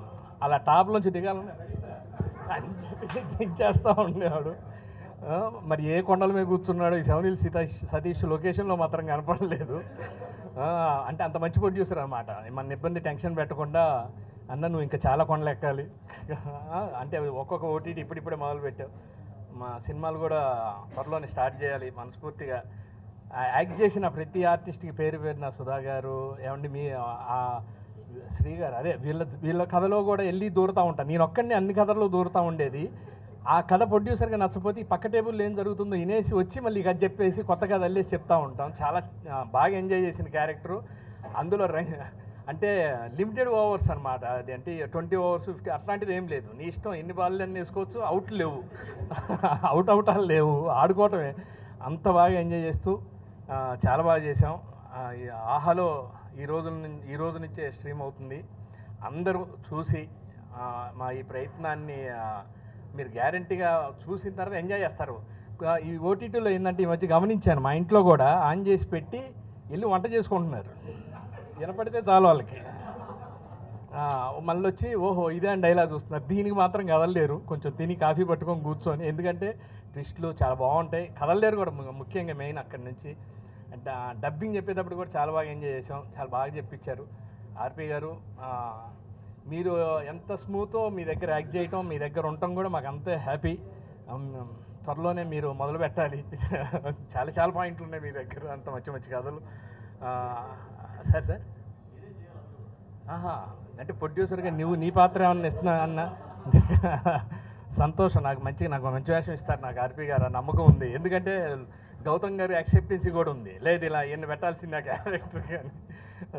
అలా టాప్లోంచి దిగాలని దించేస్తూ ఉండేవాడు. మరి ఏ కొండల మీద కూర్చున్నాడు ఈ సెవెనిల్ సతీష్ లొకేషన్లో మాత్రం కనపడలేదు. అంటే అంత మంచి ప్రొడ్యూసర్ అనమాట. మన ఇబ్బంది టెన్షన్ పెట్టకుండా అన్న నువ్వు ఇంకా చాలా కొండలు ఎక్కాలి అంటే ఒక్కొక్క ఓటీటీ ఇప్పుడిప్పుడే మొదలు పెట్టావు, మా సినిమాలు కూడా త్వరలోనే స్టార్ట్ చేయాలి మనస్ఫూర్తిగా. యాక్ట్ చేసిన ప్రతి ఆర్టిస్ట్కి పేరు పేరున సుధా గారు ఏమండి మీ శ్రీ గారు అదే వీళ్ళ కథలో కూడా వెళ్ళి దూరుతూ ఉంటాను. నేను ఒక్కడిని అన్ని కథల్లో దూరుతూ ఉండేది. ఆ కథ ప్రొడ్యూసర్గా నచ్చపోతే ఈ పక్క టేబుల్లో ఏం జరుగుతుందో వినేసి వచ్చి మళ్ళీ కథ చెప్పేసి కొత్త కథ వెళ్ళేసి చెప్తూ ఉంటాం. చాలా బాగా ఎంజాయ్ చేసిన క్యారెక్టరు. అందులో అంటే లిమిటెడ్ ఓవర్స్ అనమాట, అది అంటే 20 ఓవర్స్ 50 అట్లాంటిది ఏం లేదు. నీ ఇష్టం ఎన్ని బాల్ అన్నీ వేసుకోవచ్చు, అవుట్ లేవు అవుటాలు లేవు, ఆడుకోవటమే. అంత బాగా ఎంజాయ్ చేస్తూ చాలా బాగా చేసాం. ఆహాలో ఈ రోజు నుంచే స్ట్రీమ్ అవుతుంది. అందరూ చూసి మా ఈ ప్రయత్నాన్ని మీరు గ్యారంటీగా చూసిన తర్వాత ఎంజాయ్ చేస్తారు. ఈ ఓటీటీలో ఏంటంటే ఈ మధ్య గమనించాను, మా ఇంట్లో కూడా ఆన్ చేసి పెట్టి వెళ్ళి వంట చేసుకుంటున్నారు, వినపడితే చాలు వాళ్ళకి. మళ్ళీ వచ్చి ఓహో ఇదే అని డైలాగ్ చూస్తున్నారు. దీనికి మాత్రం కదలలేరు, కొంచెం తిని కాఫీ పట్టుకొని కూర్చొని, ఎందుకంటే ట్విస్ట్లు చాలా బాగుంటాయి. కదలలేరు కూడా ముఖ్యంగా మెయిన్ అక్కడి నుంచి. అంటే డబ్బింగ్ చెప్పేటప్పుడు కూడా చాలా బాగా ఎంజాయ్ చేసాం, చాలా బాగా చెప్పించారు ఆర్పి గారు. మీరు ఎంత స్మూతో మీ దగ్గర యాక్ట్ చేయటం, మీ దగ్గర ఉండటం కూడా మాకు అంతే హ్యాపీ. త్వరలోనే మీరు మొదలు పెట్టాలి, చాలా పాయింట్లు ఉన్నాయి మీ దగ్గర, అంత మంచి కథలు. సార్ అంటే ప్రొడ్యూసర్గా నీ పాత్ర ఏమన్నా ఇస్తున్నా అన్న సంతోషం. నాకు మంచి వేషం ఇస్తారు నాకు ఆర్పి గారు, నమ్మకం ఉంది. ఎందుకంటే గౌతమ్ గారి యాక్సెప్టెన్సీ కూడా ఉంది, లేదు ఇలా ఎన్ని పెట్టాల్సింది ఆ క్యారెక్టర్ కానీ.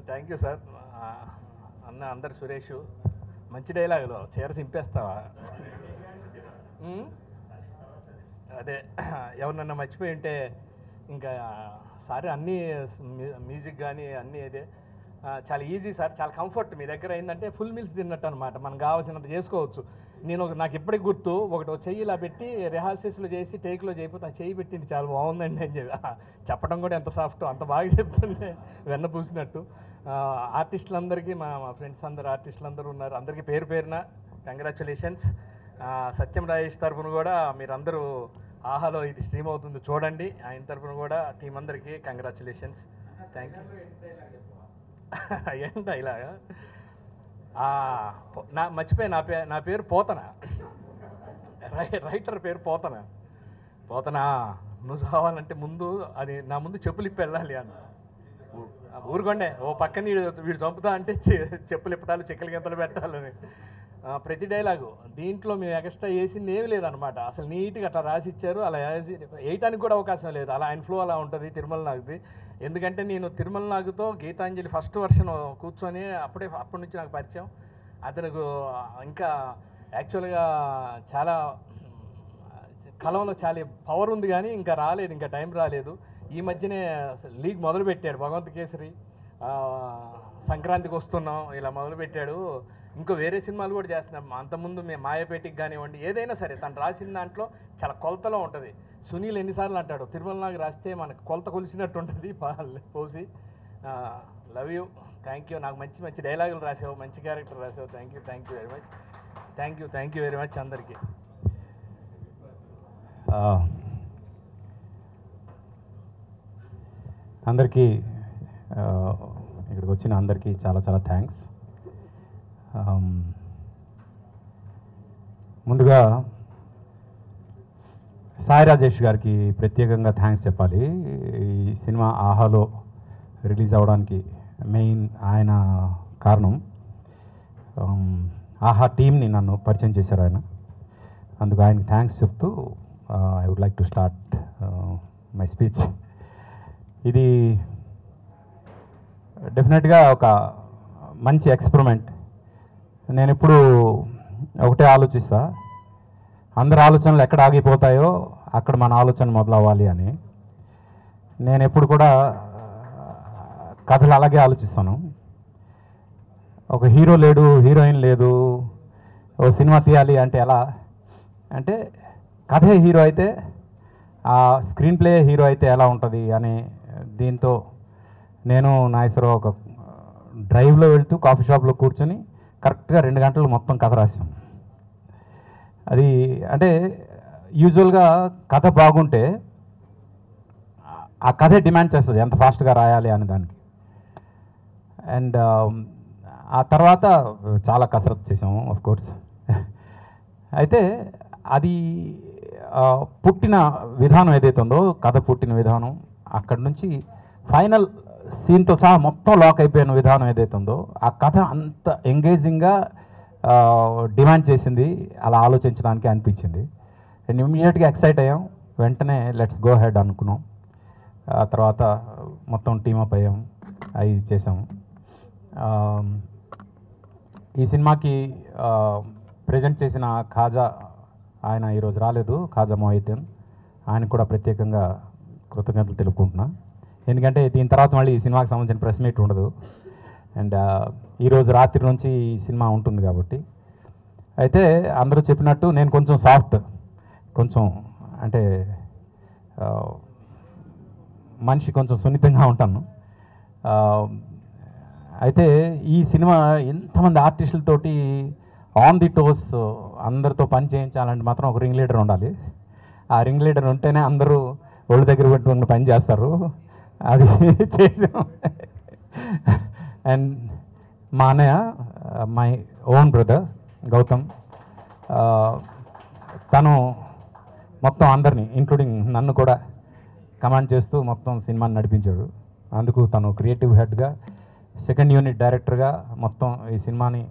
Thank you sir. అన్న అందరు సురేష్ మంచి డైలాగులో చీర చింపేస్తావా, అదే ఎవరినన్నా మర్చిపోయి ఉంటే ఇంకా సార్ అన్నీ మ్యూజిక్ కానీ అన్నీ అదే చాలా ఈజీ సార్, చాలా కంఫర్ట్. మీ దగ్గర ఏంటంటే ఫుల్ మీల్స్ తిన్నట్టు అనమాట, మనకు కావాల్సినంత చేసుకోవచ్చు. నాకు ఎప్పటికి గుర్తు ఒకటి చెయ్యి ఇలా పెట్టి రిహార్సల్స్లో చేసి టేక్లో చేయకపోతే ఆ చెయ్యి పెట్టింది చాలా బాగుందండి అని చెప్పడం కూడా ఎంత సాఫ్ట్, అంత బాగా చెప్తుంటే వెన్న పూసినట్టు. ఆర్టిస్టులందరికీ మా ఫ్రెండ్స్ అందరు ఆర్టిస్టులందరూ ఉన్నారు, అందరికీ పేరు పేరున కంగ్రాచులేషన్స్. సత్యం రాజేష్ తరఫున కూడా మీరందరూ ఆహాలో ఇది స్ట్రీమ్ అవుతుంది చూడండి, ఆయన తరఫున కూడా టీం అందరికీ కంగ్రాచులేషన్స్. Thank you. ఏంట ఇలాగా మర్చిపోయి నా పేరు పోతన, రైటర్ పేరు పోతనా. నువ్వు కావాలంటే ముందు అది నా ముందు చెప్పులు ఇప్పి వెళ్ళాలి అన్న. ఊరుకోండే ఓ పక్కన వీడు చంపుతా అంటే చెప్పులు ఇప్పటాలు చెక్కలు గంతలు పెట్టాలని. ప్రతి డైలాగు దీంట్లో మేము ఎక్స్ట్రా వేసింది ఏమీ లేదనమాట, అసలు నీట్గా అట్లా రాసిచ్చారు. అలా వేయటానికి కూడా అవకాశం లేదు, అలా ఆయన ఫ్లో అలా ఉంటుంది తిరుమల నాగుది. ఎందుకంటే నేను తిరుమల నాగుతో గీతాంజలి ఫస్ట్ వర్షన్ కూర్చొని అప్పటి నుంచి నాకు పరిచయం. అతనికి ఇంకా యాక్చువల్గా చాలా కలంలో చాలా పవర్ ఉంది కానీ ఇంకా రాలేదు, ఇంకా టైం రాలేదు. ఈ మధ్యనే లీగ్ మొదలుపెట్టాడు భగవంత్ కేసరి, సంక్రాంతికి వస్తున్నాం ఇలా మొదలుపెట్టాడు. ఇంకో వేరే సినిమాలు కూడా చేస్తున్నాం. అంతకుముందు మేము మాయాపేటికి కానివ్వండి, ఏదైనా సరే తను రాసిన దాంట్లో చాలా కొలతలో ఉంటుంది. సునీల్ ఎన్నిసార్లు అంటాడు, తిరుమలనాకి రాస్తే మనకు కొలత కొలిసినట్టు ఉంటుంది పోసి. Love you, thank you. నాకు మంచి మంచి డైలాగులు రాసావు, మంచి క్యారెక్టర్ రాసావు. Thank you very much. Thank you very much అందరికీ. అందరికీ ఇక్కడికి వచ్చిన అందరికీ చాలా చాలా థ్యాంక్స్. ముందుగా సాయి రాజేష్ గారికి ప్రత్యేకంగా థ్యాంక్స్ చెప్పాలి. ఈ సినిమా ఆహాలో రిలీజ్ అవ్వడానికి మెయిన్ ఆయన కారణం. ఆహా టీమ్ని నన్ను పరిచయం చేశారు ఆయన, అందుకు ఆయనకి థ్యాంక్స్ చెప్తూ I would like to start my speech. ఇది డెఫినెట్గా ఒక మంచి ఎక్స్పెరిమెంట్. నేను ఇప్పుడు ఒకటే ఆలోచిస్తా, అందరి ఆలోచనలు ఎక్కడ ఆగిపోతాయో అక్కడ మన ఆలోచన మొదలవ్వాలి అని. నేను ఎప్పుడు కూడా కథలు అలాగే ఆలోచిస్తాను. ఒక హీరో లేడు, హీరోయిన్ లేదు, ఓ సినిమా తీయాలి అంటే ఎలా అంటే కథే హీరో అయితే ఆ స్క్రీన్ ప్లే హీరో అయితే ఎలా ఉంటుంది అని దీంతో నేను నాగేశ్వరరావు ఒక డ్రైవ్లో వెళ్తూ కాఫీ షాప్లో కూర్చొని కరెక్ట్గా 2 గంటలు మొత్తం కథ రాసాం. అది అంటే యూజువల్గా కథ బాగుంటే ఆ కథే డిమాండ్ చేస్తుంది ఎంత ఫాస్ట్గా రాయాలి అని దానికి. అండ్ ఆ తర్వాత చాలా కసరత్తు చేసాము ఆఫ్ కోర్స్. అయితే అది పుట్టిన విధానం ఏదైతే ఉందో, కథ పుట్టిన విధానం, అక్కడి నుంచి ఫైనల్ సీన్తో సహా మొత్తం లాక్ అయిపోయిన విధానం ఏదైతే ఉందో, ఆ కథ అంత ఎంగేజింగ్గా డిమాండ్ చేసింది, అలా ఆలోచించడానికి అనిపించింది. అండ్ ఇమీడియట్గా ఎక్సైట్ అయ్యాం, వెంటనే లెట్స్ గో హెడ్ అనుకున్నాం. ఆ తర్వాత మొత్తం టీమప్ అయ్యాం, అవి చేసాం. ఈ సినిమాకి ప్రజెంట్ చేసిన ఖాజా, ఆయన ఈరోజు రాలేదు, ఖాజా మొహిద్దీన్, ఆయనకు కూడా ప్రత్యేకంగా కృతజ్ఞతలు తెలుపుకుంటున్నా. ఎందుకంటే దీని తర్వాత మళ్ళీ ఈ సినిమాకి సంబంధించిన ప్రెస్ మీట్ ఉండదు, అండ్ ఈరోజు రాత్రి నుంచి ఈ సినిమా ఉంటుంది కాబట్టి. అయితే అందరూ చెప్పినట్టు నేను కొంచెం సాఫ్ట్, కొంచెం అంటే మనిషి కొంచెం సున్నితంగా ఉంటాను. అయితే ఈ సినిమా ఎంతమంది ఆర్టిస్టులతోటి ఆన్ ది టోస్ అందరితో పని చేయించాలంటే మాత్రం ఒక రింగ్ లీడర్ ఉండాలి. ఆ రింగ్ లీడర్ ఉంటేనే అందరూ ఒళ్ళు దగ్గర పెట్టుకుని పని చేస్తారు. అది చేసాం. అండ్ మా అన్నయ్య, మై ఓన్ బ్రదర్ గౌతమ్, తను మొత్తం అందరినీ ఇంక్లూడింగ్ నన్ను కూడా కమాండ్ చేస్తూ మొత్తం సినిమాని నడిపించాడు. అందుకు తను క్రియేటివ్ హెడ్గా, సెకండ్ యూనిట్ డైరెక్టర్గా మొత్తం ఈ సినిమాని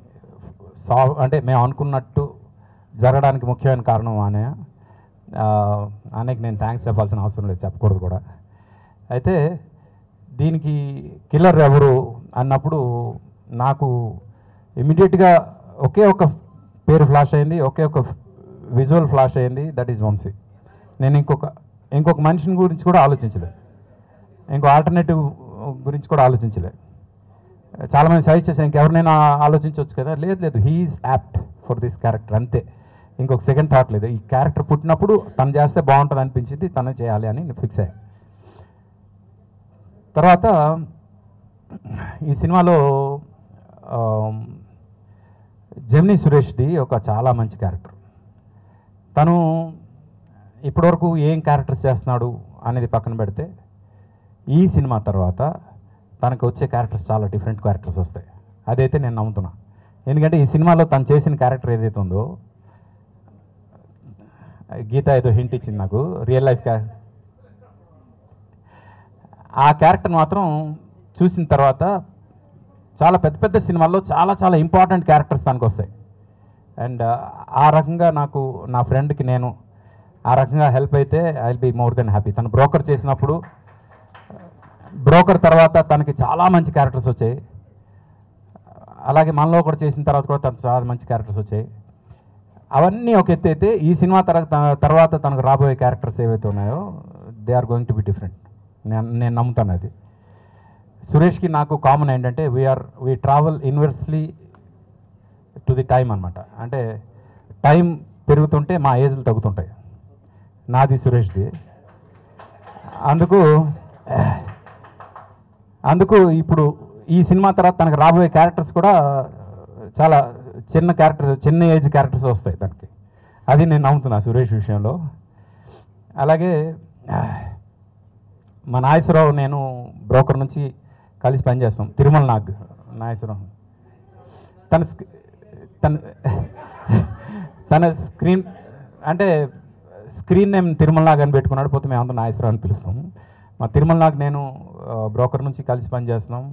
అంటే మేము అనుకున్నట్టు జరగడానికి ముఖ్యమైన కారణం అన్నయ్య. అన్నయ్యకి నేను థ్యాంక్స్ చెప్పాల్సిన అవసరం లేదు, చెప్పకూడదు కూడా. అయితే దీనికి కిల్లర్ ఎవరు అన్నప్పుడు నాకు ఇమ్మీడియట్గా ఒకే ఒక పేరు ఫ్లాష్ అయింది, ఒకే ఒక విజువల్ ఫ్లాష్ అయింది, దట్ ఈజ్ వంశీ. నేను ఇంకొక మనిషిని గురించి కూడా ఆలోచించలేదు, ఇంకో ఆల్టర్నేటివ్ గురించి కూడా ఆలోచించలేదు. చాలామంది సజెస్ట్ చేశాను ఇంకెవరినైనా ఆలోచించవచ్చు కదా, లేదు he's apt for this character, అంతే. ఇంకొక సెకండ్ థాట్ లేదు. ఈ క్యారెక్టర్ పుట్టినప్పుడు తను చేస్తే బాగుంటుంది అనిపించింది, తనే చేయాలి అని ఫిక్స్ అయ్యా. తర్వాత ఈ సినిమాలో జెమినీ సురేష్ది ఒక చాలా మంచి క్యారెక్టర్. తను ఇప్పటివరకు ఏం క్యారెక్టర్స్ చేస్తున్నాడు అనేది పక్కన పెడితే ఈ సినిమా తర్వాత తనకు వచ్చే క్యారెక్టర్స్ చాలా డిఫరెంట్ క్యారెక్టర్స్ వస్తాయి. అదైతే నేను నమ్ముతున్నా. ఎందుకంటే ఈ సినిమాలో తను చేసిన క్యారెక్టర్ ఏదైతే ఉందో, గీత ఏదో హింట్ ఇచ్చింది నాకు, రియల్ లైఫ్ ఆ క్యారెక్టర్ మాత్రం చూసిన తర్వాత చాలా పెద్ద పెద్ద సినిమాల్లో చాలా చాలా ఇంపార్టెంట్ క్యారెక్టర్స్ తనకు వస్తాయి. అండ్ ఆ రకంగా నాకు, నా ఫ్రెండ్కి నేను ఆ రకంగా హెల్ప్ అయితే I will be more than happy. తను బ్రోకర్ చేసినప్పుడు, బ్రోకర్ తర్వాత తనకి చాలా మంచి క్యారెక్టర్స్ వచ్చాయి. అలాగే మనలో కూడా చేసిన తర్వాత కూడా తనకు చాలా మంచి క్యారెక్టర్స్ వచ్చాయి. అవన్నీ ఒక ఎత్తు అయితే ఈ సినిమా తర్వాత తనకు రాబోయే క్యారెక్టర్స్ ఏవైతే ఉన్నాయో they are going to be different. నేను నమ్ముతాను అది. సురేష్కి నాకు కామన్ ఏంటంటే we travel inversely to the time అనమాట. అంటే టైం పెరుగుతుంటే మా ఏజ్లు తగ్గుతుంటాయి, నాది సురేష్ది. అందుకు ఇప్పుడు ఈ సినిమా తర్వాత తనకు రాబోయే క్యారెక్టర్స్ కూడా చాలా చిన్న ఏజ్ క్యారెక్టర్స్ వస్తాయి దానికి. అది నేను నమ్ముతున్నా సురేష్ విషయంలో. అలాగే మా నాగేశ్వరరావు నేను బ్రోకర్ నుంచి కలిసి పనిచేస్తాం. తిరుమల నాగేశ్వరరావు తన స్క్రీన్ అంటే స్క్రీన్ నేమ్ తిరుమల నాగ్ అని పెట్టుకున్నాడు, పోతే మేము అందరూ నాగేశ్వరరావు అని పిలుస్తాం. మా తిరుమల నాగ్ నేను బ్రోకర్ నుంచి కలిసి పనిచేస్తున్నాం.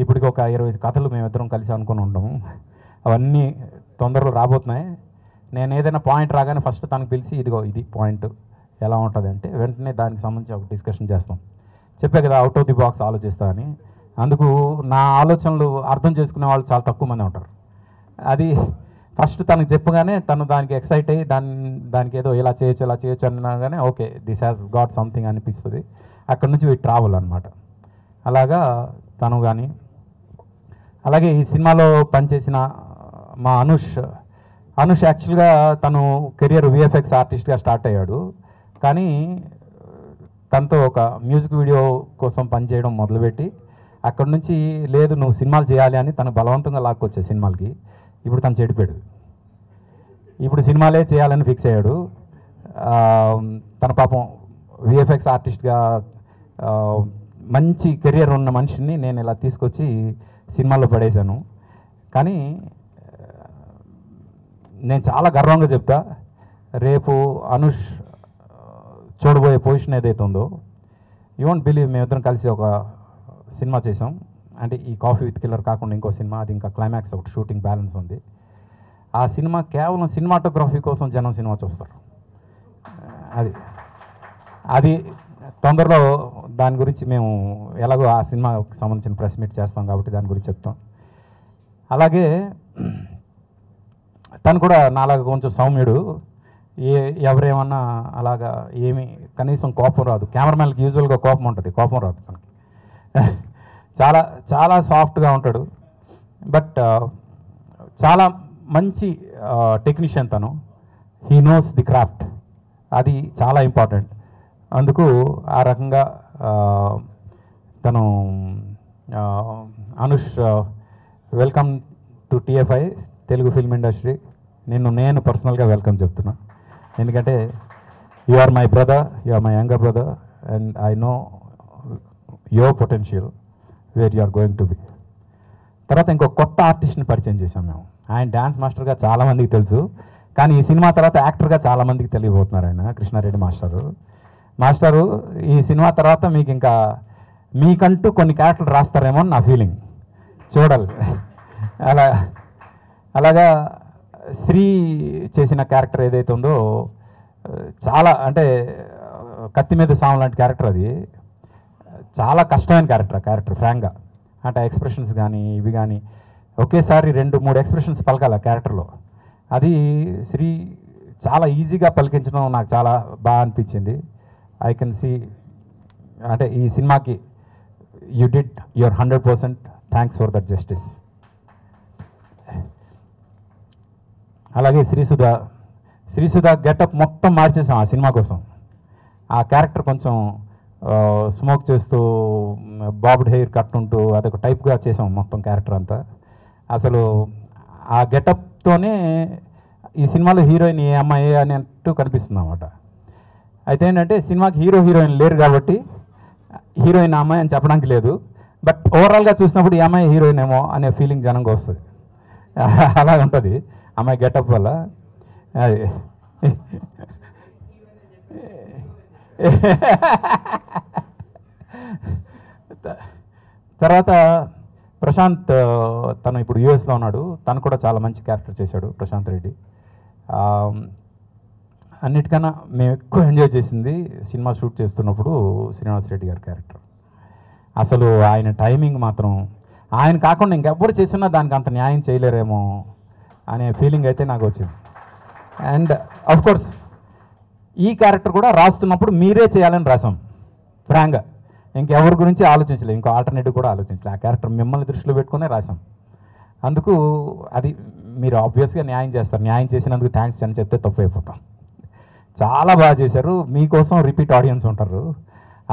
ఇప్పటికి ఒక 20 కథలు మేమిద్దరం కలిసి అనుకుని ఉంటాము. అవన్నీ తొందరలో రాబోతున్నాయి. నేను ఏదైనా పాయింట్ రాగానే ఫస్ట్ తనకు పిలిచి ఇదిగో ఇది పాయింట్ ఎలా ఉంటుంది అంటే వెంటనే దానికి సంబంధించి ఒక డిస్కషన్ చేస్తాం. చెప్పే కదా అవుట్ ఆఫ్ ది బాక్స్ ఆలోచిస్తా అని. అందుకు నా ఆలోచనలు అర్థం చేసుకునే వాళ్ళు చాలా తక్కువ మంది ఉంటారు. అది ఫస్ట్ తనకు చెప్పగానే తను దానికి ఎక్సైట్ అయ్యి దానికి ఏదో ఇలా చేయొచ్చు అనగానే okay this has got something అనిపిస్తుంది. అక్కడ నుంచి వీ ట్రావెల్ అనమాట. అలాగా తను కానీ అలాగే ఈ సినిమాలో పనిచేసిన మా అనుష్ యాక్చువల్గా తను కెరియర్ విఎఫ్ఎక్స్ ఆర్టిస్ట్గా స్టార్ట్ అయ్యాడు. కానీ తనతో ఒక మ్యూజిక్ వీడియో కోసం పనిచేయడం మొదలుపెట్టి అక్కడ నుంచి లేదు నువ్వు సినిమాలు చేయాలి అని తను బలవంతంగా లాక్కొచ్చే సినిమాలకి ఇప్పుడు తను చెడిపోయాడు. ఇప్పుడు సినిమాలే చేయాలని ఫిక్స్ అయ్యాడు. తన పాపం విఎఫ్ఎక్స్ ఆర్టిస్ట్గా మంచి కెరియర్ ఉన్న మనిషిని నేను ఇలా తీసుకొచ్చి సినిమాలో పడేశాను. కానీ నేను చాలా గర్వంగా చెప్తా, రేపు అనుష్ చూడబోయే పొజిషన్ ఏదైతే ఉందో యూ వోంట్ బిలీవ్ మేమిద్దరం కలిసి ఒక సినిమా చేసాం. అంటే ఈ కాఫీ విత్ కిల్లర్ కాకుండా ఇంకో సినిమా, అది ఇంకా క్లైమాక్స్ ఒకటి షూటింగ్ బ్యాలెన్స్ ఉంది. ఆ సినిమా కేవలం సినిమాటోగ్రఫీ కోసం జనం సినిమా చూస్తారు. అది తొందరలో దాని గురించి మేము ఎలాగో ఆ సినిమాకి సంబంధించిన ప్రెస్ మీట్ చేస్తాం కాబట్టి దాని గురించి చెప్తాం. అలాగే తను కూడా నాలాగా కొంచెం సౌమ్యుడు, ఎవరేమన్నా అలాగా ఏమి కనీసం కోపం రాదు. కెమెరామెన్కి యూజువల్గా కోపం ఉంటుంది, కోపం రాదు తనకి. చాలా చాలా సాఫ్ట్గా ఉంటాడు. బట్ చాలా మంచి టెక్నీషియన్ తను. హీ నోస్ ది క్రాఫ్ట్, అది చాలా ఇంపార్టెంట్. అందుకు ఆ రకంగా తను Anush welcome to TFI Telugu film industry. నేను పర్సనల్గా వెల్కమ్ చెప్తున్నా. ఎందుకంటే you are my brother, you are my younger brother and I know your potential where you are going to be. తర్వాత ఇంకో కొత్త ఆర్టిస్ట్ని పరిచయం చేశాం మేము. ఆయన డ్యాన్స్ మాస్టర్గా చాలామందికి తెలుసు, కానీ ఈ సినిమా తర్వాత యాక్టర్గా చాలామందికి తెలియబోతున్నారు. ఆయన కృష్ణారెడ్డి మాస్టరు ఈ సినిమా తర్వాత మీకంటూ కొన్ని క్యారెక్టర్లు రాస్తారేమో అని నా ఫీలింగ్. చూడాలి. అలాగా శ్రీ చేసిన క్యారెక్టర్ ఏదైతే ఉందో చాలా అంటే కత్తి మీద సాము లాంటి క్యారెక్టర్. అది చాలా కష్టమైన క్యారెక్టర్ ఫ్రాంక్గా. అంటే ఎక్స్ప్రెషన్స్ కానీ ఇవి కానీ ఒకేసారి 2-3 ఎక్స్ప్రెషన్స్ పలకాలి ఆ క్యారెక్టర్లో. అది శ్రీ చాలా ఈజీగా పలికించడం నాకు చాలా బాగా అనిపించింది. ఐ కెన్ సీ అంటే ఈ సినిమాకి you did your 100%. Thanks for that justice. అలాగే శ్రీసుధ గెటప్ మొత్తం మార్చేసాం ఆ సినిమా కోసం. ఆ క్యారెక్టర్ కొంచెం స్మోక్ చేస్తూ బాబ్డ్ హెయిర్ కట్ ఉంటూ అదొక టైప్గా చేసాం మొత్తం క్యారెక్టర్ అంతా. అసలు ఆ గెటప్తోనే ఈ సినిమాలో హీరోయిన్ ఏ అమ్మాయి అని అంటూ కనిపిస్తుంది అన్నమాట. అయితే ఏంటంటే సినిమాకి హీరోయిన్ లేరు కాబట్టి హీరోయిన్ అమ్మాయి అని చెప్పడానికి లేదు. బట్ ఓవరాల్గా చూసినప్పుడు ఈ అమ్మాయి హీరోయిన్ ఏమో అనే ఫీలింగ్ జనంగా వస్తుంది. అలా ఉంటుంది అమ్మాయి గెటప్ వల్ల. అది తర్వాత ప్రశాంత్, తను ఇప్పుడు యూఎస్లో ఉన్నాడు. తను కూడా చాలా మంచి క్యారెక్టర్ చేశాడు ప్రశాంత్ రెడ్డి. అన్నిటికన్నా మేము ఎక్కువ ఎంజాయ్ చేసింది సినిమా షూట్ చేస్తున్నప్పుడు శ్రీనివాస్ రెడ్డి గారి క్యారెక్టర్. అసలు ఆయన టైమింగ్ మాత్రం ఆయన కాకుండా ఇంకెవ్వరు చేసినా దానికి అంత న్యాయం చేయలేరేమో అనే ఫీలింగ్ అయితే నాకు వచ్చింది. అండ్ అఫ్ కోర్స్ ఈ క్యారెక్టర్ కూడా రాస్తున్నప్పుడు మీరే చేయాలని రాసాం ఫ్రాంక్గా. ఇంకెవరి గురించి ఆలోచించలేదు, ఇంకో ఆల్టర్నేటివ్ కూడా ఆలోచించలేదు. ఆ క్యారెక్టర్ మిమ్మల్ని దృష్టిలో పెట్టుకునే రాసాం. అందుకు అది మీరు ఆబ్వియస్గా న్యాయం చేస్తారు. న్యాయం చేసినందుకు థ్యాంక్స్ అని చెప్తే తప్పు అయిపోతాం. చాలా బాగా చేశారు. మీకోసం రిపీట్ ఆడియన్స్ ఉంటారు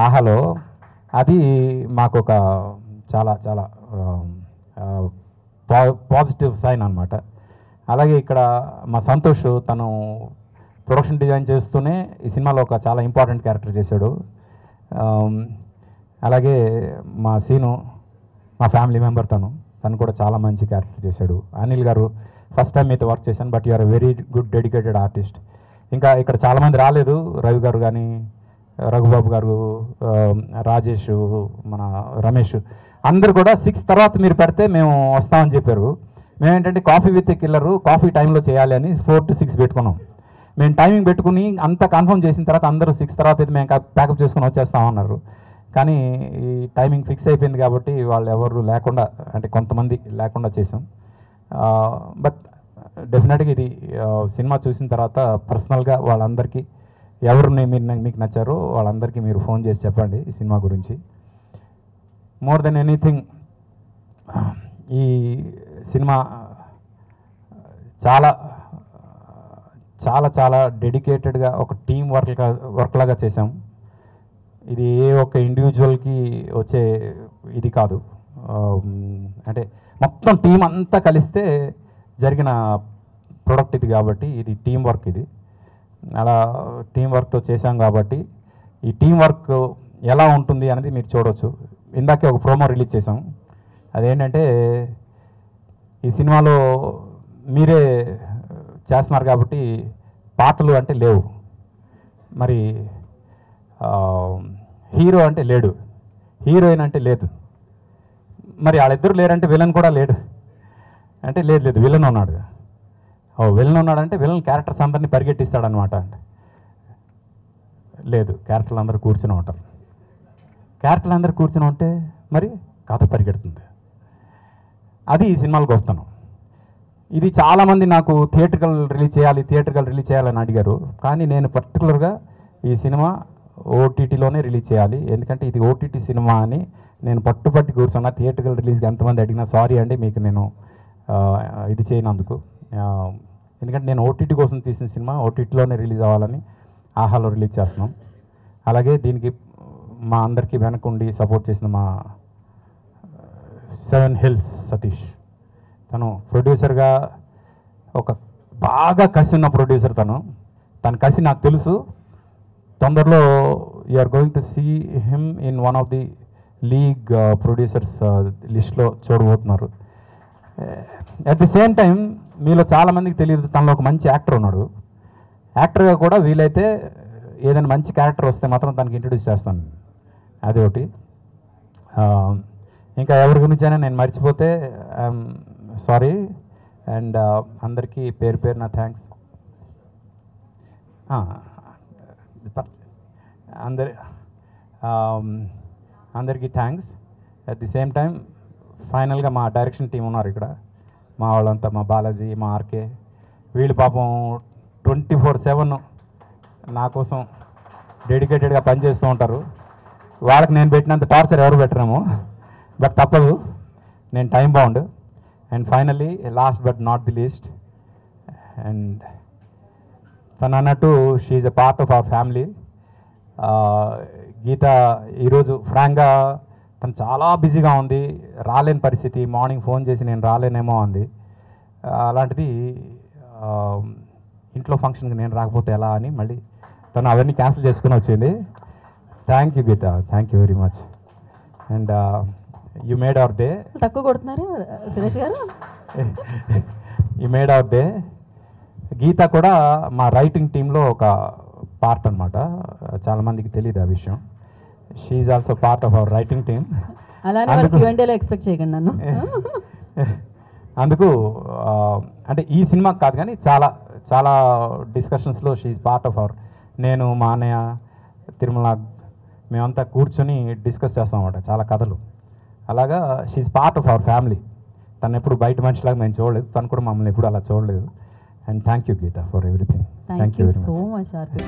ఆహాలో. అది మాకు ఒక చాలా చాలా పాజిటివ్ సైన్ అనమాట. అలాగే ఇక్కడ మా సంతోష్ తను ప్రొడక్షన్ డిజైన్ చేస్తూనే ఈ సినిమాలో ఒక చాలా ఇంపార్టెంట్ క్యారెక్టర్ చేశాడు. అలాగే మా సీను మా ఫ్యామిలీ మెంబర్, తను కూడా చాలా మంచి క్యారెక్టర్ చేశాడు. అనిల్ గారు ఫస్ట్ టైం మీతో వర్క్ చేశాను, but you are a very good dedicated artist. ఇంకా ఇక్కడ చాలామంది రాలేదు, రవి గారు కానీ, రఘుబాబు గారు, రాజేష్, మన రమేష్, అందరు కూడా 6 తర్వాత మీరు పెడితే మేము వస్తామని చెప్పారు. మేమేంటంటే కాఫీ విత్ కిల్లరు కాఫీ టైంలో చేయాలి అని 4 to 6 పెట్టుకున్నాం. మేము టైమింగ్ పెట్టుకుని అంతా కన్ఫర్మ్ చేసిన తర్వాత అందరూ 6 తర్వాత అయితే మేము ప్యాకప్ చేసుకుని వచ్చేస్తామన్నారు. కానీ ఈ టైమింగ్ ఫిక్స్ అయిపోయింది కాబట్టి వాళ్ళు ఎవరు లేకుండా, అంటే కొంతమంది లేకుండా చేసాం. బట్ డెఫినెట్గా ఇది సినిమా చూసిన తర్వాత పర్సనల్గా వాళ్ళందరికీ ఎవరు మీకు నచ్చారో వాళ్ళందరికీ మీరు ఫోన్ చేసి చెప్పండి ఈ సినిమా గురించి. మోర్ దెన్ ఎనీథింగ్ ఈ సినిమా చాలా చాలా చాలా డెడికేటెడ్గా ఒక టీం వర్క్ లాగా చేసాం. ఇది ఏ ఒక్క ఇండివిజువల్కి వచ్చే ఇది కాదు, అంటే మొత్తం టీం అంతా కలిస్తే జరిగిన ప్రోడక్ట్ ఇది కాబట్టి ఇది టీం వర్క్. ఇది అలా టీం వర్క్తో చేసాం కాబట్టి ఈ టీం వర్క్ ఎలా ఉంటుంది అనేది మీరు చూడవచ్చు. ఇందాకే ఒక ప్రోమో రిలీజ్ చేసాం. అదేంటంటే ఈ సినిమాలో మీరే చేస్తున్నారు కాబట్టి పాటలు అంటే లేవు, మరి హీరో అంటే లేడు, హీరోయిన్ అంటే లేదు, మరి వాళ్ళిద్దరు లేరంటే విలన్ కూడా లేడు అంటే లేదు విలన్ ఉన్నాడు. విలన్ ఉన్నాడంటే విలన్ క్యారెక్టర్స్ అందరినీ పరిగెట్టిస్తాడనమాట. లేదు, క్యారెక్టర్లు అందరూ కూర్చుని ఉంటారు. క్యారెక్టర్లు అందరూ కూర్చుని ఉంటే మరి కథ పరిగెడుతుంది. అది ఈ సినిమాలు గొప్పతనం. ఇది చాలామంది నాకు థియేట్రికల్ రిలీజ్ చేయాలని అడిగారు. కానీ నేను పర్టికులర్గా ఈ సినిమా ఓటీటీలోనే రిలీజ్ చేయాలి, ఎందుకంటే ఇది ఓటీటీ సినిమా అని నేను పట్టుబట్టి కూర్చున్నా. థియేట్రికల్ రిలీజ్కి ఎంతమంది అడిగినా సారీ అండి మీకు నేను ఇది చేయనందుకు. ఎందుకంటే నేను ఓటీటీ కోసం తీసిన సినిమా ఓటీటీలోనే రిలీజ్ అవ్వాలని ఆహాలో రిలీజ్ చేస్తున్నాం. అలాగే దీనికి మా అందరికీ వెనకుండి సపోర్ట్ చేసిన మా 7 Hills సతీష్, తను ప్రొడ్యూసర్గా ఒక బాగా కసి ఉన్న ప్రొడ్యూసర్. తన కసి నాకు తెలుసు. తొందరలో you are going to see him in one of the league producers లిస్ట్లో చూడబోతున్నారు. అట్ ది సేమ్ టైం మీలో చాలామందికి తెలియదు, తనలో ఒక మంచి యాక్టర్ ఉన్నాడు. యాక్టర్గా కూడా వీలైతే ఏదైనా మంచి క్యారెక్టర్ వస్తే మాత్రం తనకి ఇంట్రడ్యూస్ చేస్తాను. అది ఒకటి. ఇంకా ఎవరి గురించైనా నేను మర్చిపోతే ఐఎమ్ సారీ. అండ్ అందరికీ పేరు పేరున థ్యాంక్స్. అందరికీ thanks. At the same time ఫైనల్గా మా డైరెక్షన్ టీం ఉన్నారు ఇక్కడ, మా వాళ్ళంతా, మా బాలాజీ, మా ఆర్కే, వీళ్ళు పాపం 24/7 నా కోసం డెడికేటెడ్గా పనిచేస్తూ ఉంటారు. వాళ్ళకి నేను పెట్టినంత టార్చర్ ఎవరు పెట్టరేమో, బట్ తప్పదు, నేను time bound. And finally last but not the least, and తను అన్నట్టు she's a part of our family. Geetha ఈరోజు ఫ్రాంక్గా తను చాలా బిజీగా ఉంది, రాలేని పరిస్థితి. మార్నింగ్ ఫోన్ చేసి నేను రాలేనేమో అంది. అలాంటిది ఇంట్లో ఫంక్షన్కి నేను రాకపోతే ఎలా అని మళ్ళీ తను అవన్నీ క్యాన్సిల్ చేసుకుని వచ్చింది. Thank you Geetha, thank you very much. And you made our day. తక్కువ కొడుతున్నారు సురేష్ గారు. You made our day. Geetha కూడా మా రైటింగ్ టీంలో ఒక పార్ట్ అనమాట. చాలామందికి తెలియదు ఆ విషయం. She's also part of our writing team. అలానే Q&Aలో ఎక్స్పెక్ట్ చేయకండి నన్ను. అందుకు అంటే ఈ సినిమాకి కాదు కానీ చాలా చాలా డిస్కషన్స్లో షీఈ్ పార్ట్ ఆఫ్ అవర్. నేను, మా అన్నయ్య, తిరుమల, మేమంతా కూర్చొని డిస్కస్ చేస్తాం అన్నమాట చాలా కథలు. అలాగా she's part of our family. తను ఎప్పుడు బయట మనిషిలాగా మేము చూడలేదు, తను కూడా మమ్మల్ని ఎప్పుడు అలా చూడలేదు. And thank you Geetha for everything thank you very so much much RP.